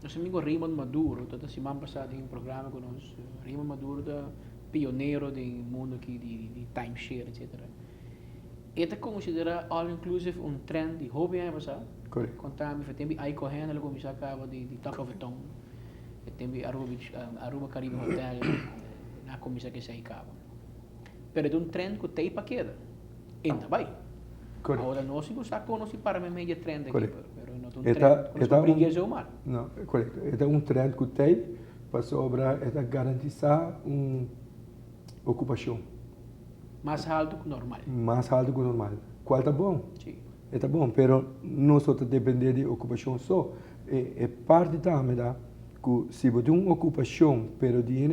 nosso amigo Raymond Maduro, toda semana passada em um programa com nós, Raymond Maduro é pioneiro do mundo aqui de timeshare, etc. Ele considera all inclusive um trend de hobby é passar. Correto. Contame, tem aí correndo, ele começa a acabar de Top of the Town. Tem Aruba Caribe Hotel, na começa que se acaba. Pero é um trend que tem para queda. Ainda vai. Correto. Agora nós se gostar com nós para a média trend aqui, Correto. pero não é um trend que nós preguiça o mar. Não, correto. É um trend que tem para sobrar, é garantizar uma ocupação. Mais alto que normal. Mais alto que normal. Qual está bom? Sim. Está bom, pero não só depender de ocupação só. É parte também da que se você tem uma ocupação, pero de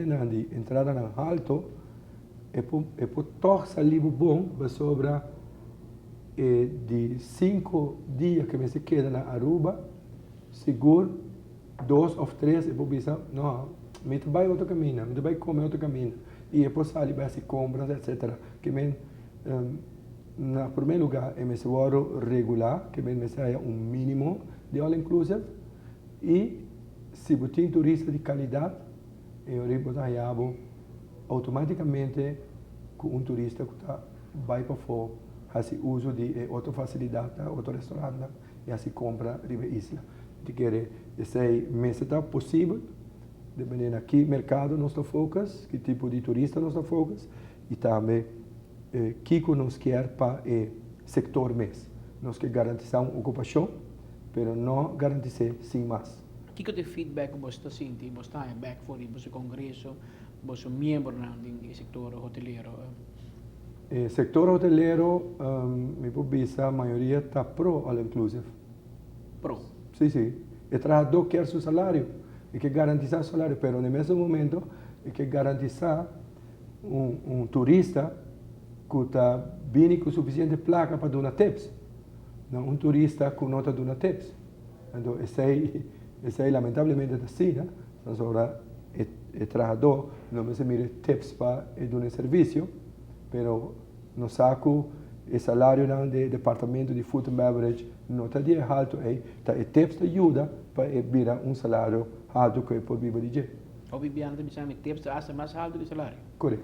entrada na alto, é por torcer ali bom para sobrar de 5 dias que se queda na Aruba, seguro 2 ou 3 e por pensar, não, me vai outro caminho, me vai comer outro caminho. E depois sai para se compras, etc. Que na primeiro lugar, é me seguro regular, que me saia mínimo de all inclusive. E se você tem turista de qualidade, eu riboto automaticamente com turista que vai para fora, faz uso de outra facilidade, outro restaurante, e assim compra riba isla. De querer, esse mês está possível, dependendo aqui mercado nós focus, que tipo de turista nós focus, e também que nós quer para o setor mês. Nós quer garantir uma ocupação, mas não garantir sem mais. O que é o feedback que você sente? Você está em back for o congresso, você é membro do setor hoteleiro? O setor hoteleiro, me parece, a maioria está pro all inclusive. Pro? Sim. O trabalhador quer seu salário, e quer garantir o salário, mas no mesmo momento, quer garantir turista que está bem com suficiente placa para dar tips. Não turista que não está dando tips. Então, esse aí lamentavelmente é assim, né? Então, agora, o trabalhador não se mira tips para dar serviço, mas no saco, o salário do departamento de food and beverage não está de alto, e tips ajuda para virar salário alto que pode viver de jeito. O Bibiano também chama tips hasta mais alto do salário. Correto.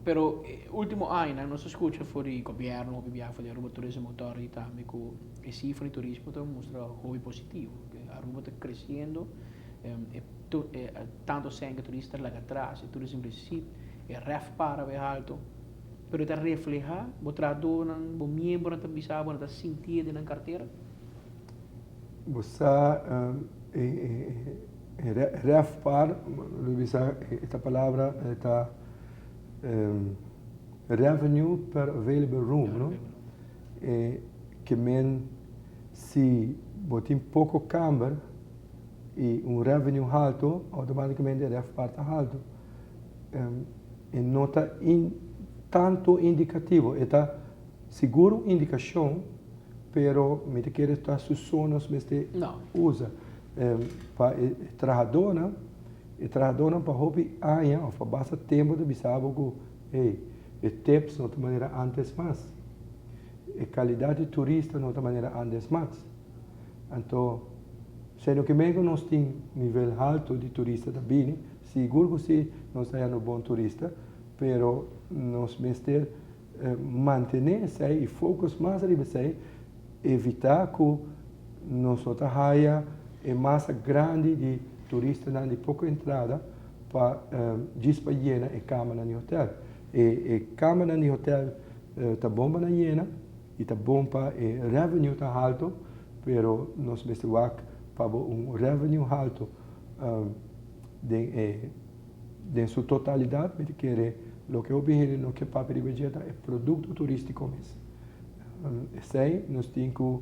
Pero último ano, nós escuta fora o governo, o Bibiano foi Aruba Turismo Authority também com a cifra de turismo está mostrando hobby positivo, que Aruba está crescendo, tanto sangue turista lá atrás, o turismo precisa, é ref para ver alto, pero está refleja, o tradutor, o membro está bisabo, está sentido na carteira. Você ref para, esta palavra está revenue per available room, não? Que se botem pouco câmara e revenue alto, automaticamente ref para está alto. E não está tanto indicativo, está seguro indicação, pero me te quer estar sus sonos me te usa para trabalhador para hobby aia ou para basta tempo de bisabo que tips de maneira antes mais e qualidade de turista de maneira antes mais. Então, sendo que mesmo nós temos nível alto de turista também, seguro que nós temos bom turista, pero nós mestre manter e focus mais sobre evitar que nossa raia é massa grande de turistas de pouca entrada para despejena e câmara no hotel. E câmara no hotel está bom para llena e está bom para revenue está alto, pero nós precisamos para revenue alto de sua totalidade, porque querer o que obter no que papel de budget é produto turístico mesmo. Sei, nós temos que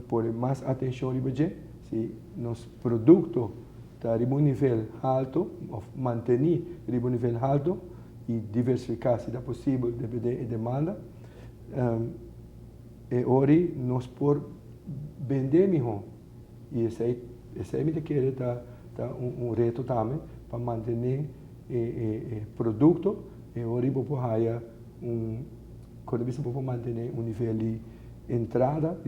pôr mais atenção no budget, se nosso produto está em um nível alto, manter em um nível alto e diversificar se é possível dependendo da demanda. E hoje nós por vender melhor. E esse aí me quer tá reto também para manter o produto e hoje vou poder quando você pode manter nível de entrada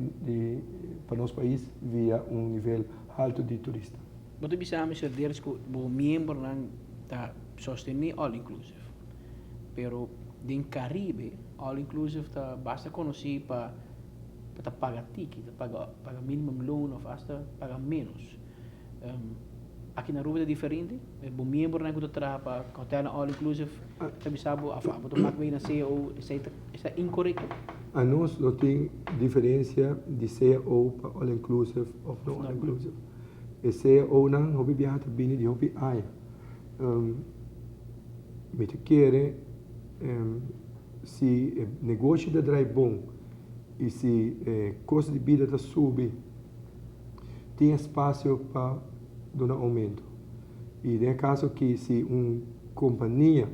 para nosso país via nível alto de turista. Boto bisa mi serderes ko bo membro nang ta sostener all inclusive. Pero din Caribe all inclusive ta basta conocer pa ta paga ticket, paga minimum loan of hasta paga menos. Aqui na Aruba é diferente. Bo membro nang ko tra pa hotel all inclusive ta bisabo afa boto makwe na CEO está incorreto. A nós não tem diferença de CEO para all inclusive ou não all inclusive. E CEO não hobby viaja bem de hobby ai. Me te quer se o negócio da drive bom e se custo de vida está sube, tem espaço para dar aumento. E no caso que se uma companhia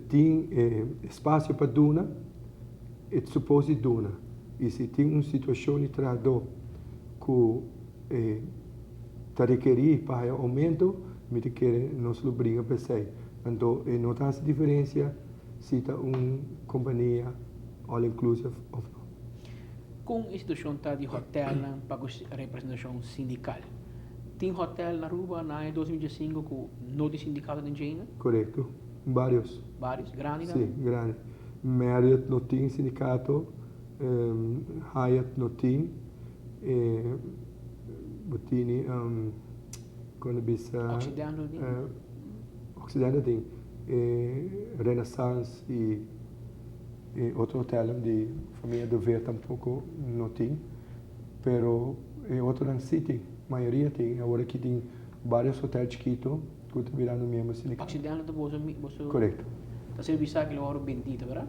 tem espaço para dar, é suposto dar. E se tem uma situação de trabalho que está requerir para aumento, me te quer nós lo brinca para si. Então, não tem essa diferença se está uma companhia all inclusive ou não. Com a instituição tá de hotel para a representação sindical. Tem hotel na Aruba na 2005 com não de sindicato de engenho? Correto. Vários. Vários? Grande? Sim, grande. Marriott não tem sindicato, Hyatt não tem, Botini, quando bisa Occidente tem, Renaissance e outro hotel de família do Ver tampouco não tem, pero outro na City, a maioria tem, agora aqui tem vários hotéis chiquitos que estão virando mesmo sindicato. Occidente do bolso? Correto. Está sendo visto que lo oro bendito, verdade?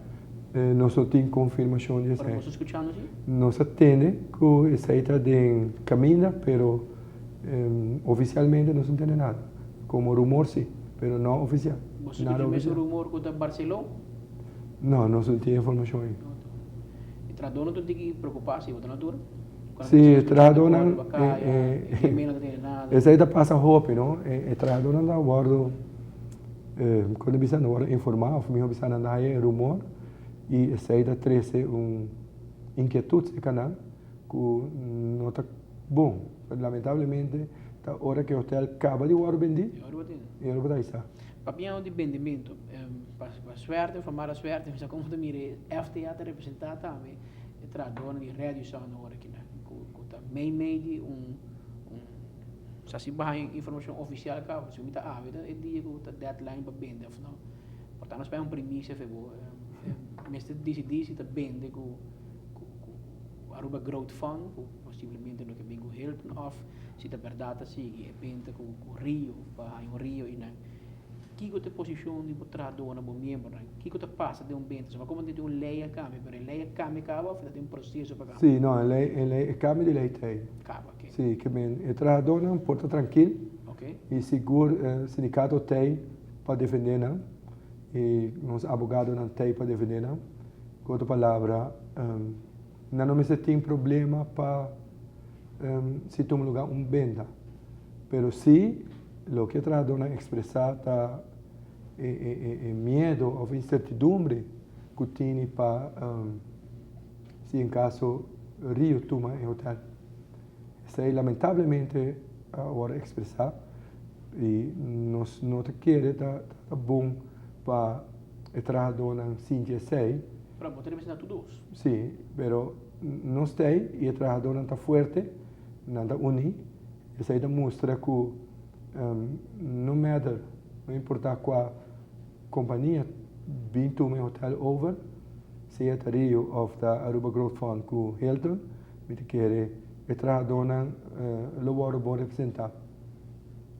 Nós não temos confirmação disso. Pero você escutando sim? Nós atende que essa está em caminho, pero oficialmente não se entende nada. Como rumor sim, pero não oficial. Você escuta mesmo rumor que está Barcelona? Não, nós não temos informação aí. E tradona tu tem que preocupar-se, você não dura? Sim, tradona. Essa aí está passa roupa, não? Tradona está guardo. Quando bisa não informar, o meu bisa não dá rumor e essa aí está traz inquietude no canal que não está bom. Lamentavelmente, a hora que o hotel acaba de guardar bendir, e agora vai estar. Papinho de vendimento, para suerte, informar a suerte, mas como tu mire, FTA te representar também, e tradona de redução na hora que né, que meio se vai informação oficial cá, se muita ávida, é dia que deadline para vender, não. Portanto, nós temos premissa, mas se está vende com Aruba Growth Fund, possivelmente no que vem com Hilton Off, se está verdade assim, é vende com Rio, para um Rio e né. Que te posição de botar dona bom membro, que te passa de vento, mas como tem lei a câmbio, mas lei a câmbio acaba, tem processo para cá. Sim, não, lei câmbio de lei tem. Acaba, ok. Sim, que bem, a dona porta tranquilo. Ok. E seguro, sindicato tem para defender não, e os advogados não tem para defender não. Com outra palavra, não se tem problema para se tomar lugar venda, pero sim, o que a dona expressar está medo ou incertidumbre que tem para se em caso Rio toma em hotel. Isso aí lamentavelmente agora expressar e nós não queremos tá bom para a dona Cíntia sei. Para botar a tudo. Sim, pero nós tem e a dona está forte, nada uni. Isso aí mostra que no matter, não importa qual companhia vem to meu hotel over, se é Rio of da Aruba Growth Fund com Hilton, me quer a dona lo vou representar.